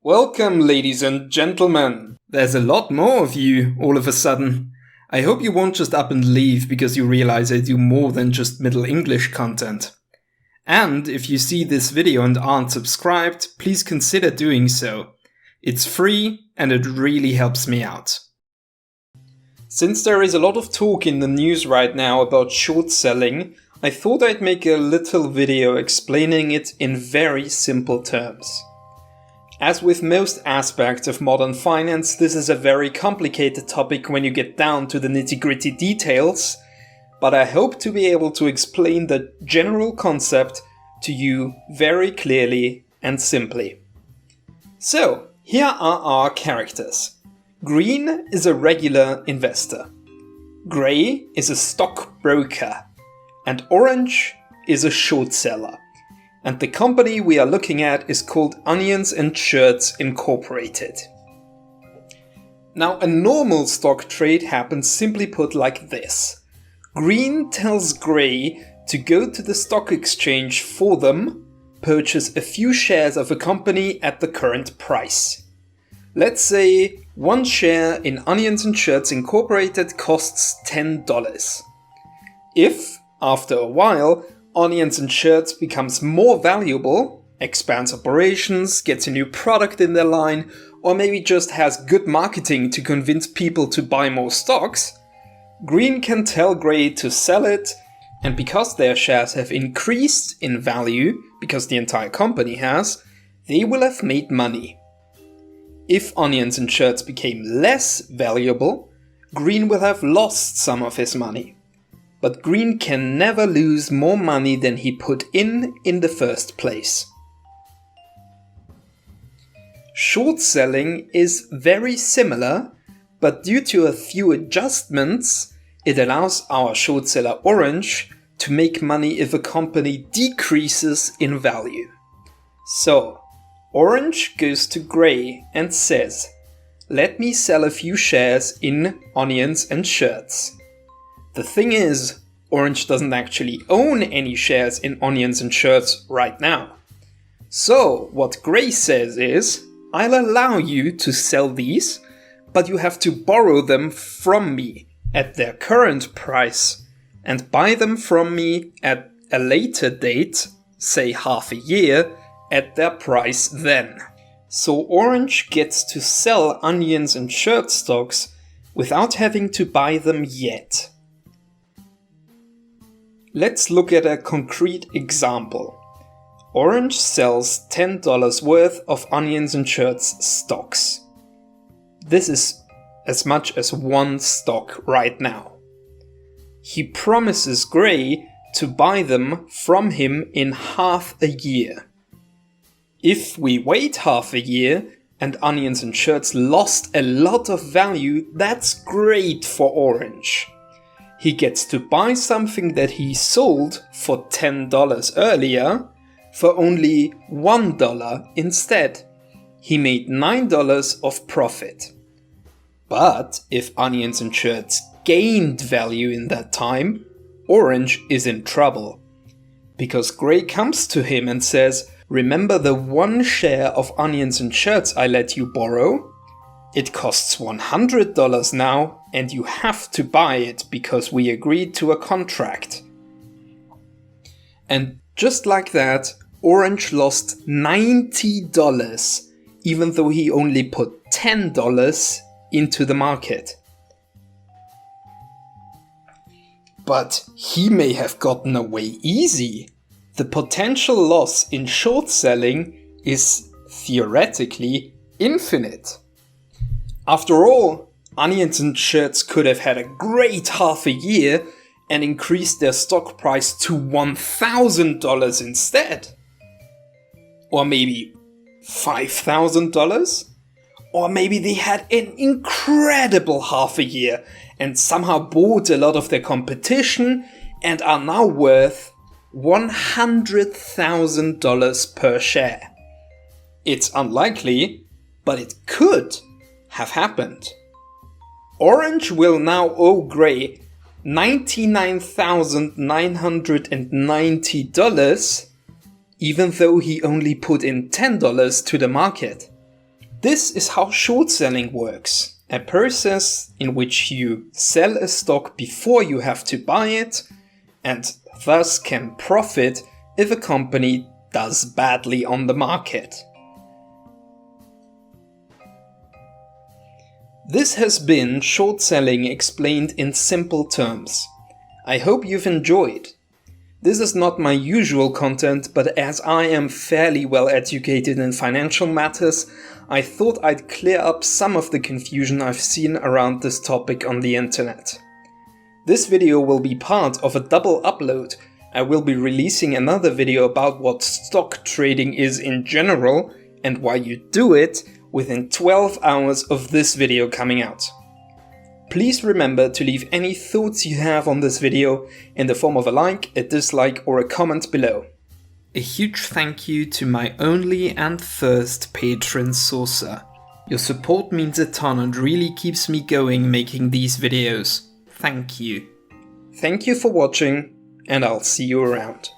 Welcome, ladies and gentlemen. There's a lot more of you all of a sudden. I hope you won't just up and leave because you realize I do more than just Middle English content. And if you see this video and aren't subscribed, please consider doing so. It's free and it really helps me out. Since there is a lot of talk in the news right now about short selling, I thought I'd make a little video explaining it in very simple terms. As with most aspects of modern finance, this is a very complicated topic when you get down to the nitty-gritty details, but I hope to be able to explain the general concept to you very clearly and simply. So, here are our characters. Green is a regular investor. Grey is a stockbroker. And orange is a short seller. And the company we are looking at is called Onions and Shirts Incorporated. Now, a normal stock trade happens simply put like this. Green tells Grey to go to the stock exchange for them, purchase a few shares of a company at the current price. Let's say one share in Onions and Shirts Incorporated costs $10. If, after a while, Onions and Shirts becomes more valuable, expands operations, gets a new product in their line, or maybe just has good marketing to convince people to buy more stocks, Green can tell Grey to sell it, and because their shares have increased in value, because the entire company has, they will have made money. If Onions and Shirts became less valuable, Green will have lost some of his money. But Green can never lose more money than he put in the first place. Short selling is very similar, but due to a few adjustments, it allows our short seller Orange to make money if a company decreases in value. So, Orange goes to Grey and says, "Let me sell a few shares in Onions and Shirts." The thing is, Orange doesn't actually own any shares in Onions and Shirts right now. So, what Grey says is, "I'll allow you to sell these, but you have to borrow them from me at their current price and buy them from me at a later date, say half a year, at their price then." So Orange gets to sell Onions and Shirt stocks without having to buy them yet. Let's look at a concrete example. Orange sells $10 worth of Onions and Shirts stocks. This is as much as one stock right now. He promises Grey to buy them from him in half a year. If we wait half a year and Onions and Shirts lost a lot of value, that's great for Orange. He gets to buy something that he sold for $10 earlier for only $1 instead. He made $9 of profit. But if Onions and Shirts gained value in that time, Orange is in trouble. Because Grey comes to him and says, "Remember the one share of Onions and Shirts I let you borrow? It costs $100 now, and you have to buy it because we agreed to a contract." And just like that, Orange lost $90, even though he only put $10 into the market. But he may have gotten away easy. The potential loss in short selling is theoretically infinite. After all, Onions and Shirts could have had a great half a year and increased their stock price to $1,000 instead. Or maybe $5,000? Or maybe they had an incredible half a year and somehow bought a lot of their competition and are now worth $100,000 per share. It's unlikely, but it could have happened. Orange will now owe Grey $99,990, even though he only put in $10 to the market. This is how short selling works, a process in which you sell a stock before you have to buy it, and thus can profit if a company does badly on the market. This has been short selling explained in simple terms. I hope you've enjoyed. This is not my usual content, but as I am fairly well educated in financial matters, I thought I'd clear up some of the confusion I've seen around this topic on the internet. This video will be part of a double upload. I will be releasing another video about what stock trading is in general and why you do it within 12 hours of this video coming out. Please remember to leave any thoughts you have on this video in the form of a like, a dislike or a comment below. A huge thank you to my only and first patron Saucer. Your support means a ton and really keeps me going making these videos. Thank you. Thank you for watching, and I'll see you around.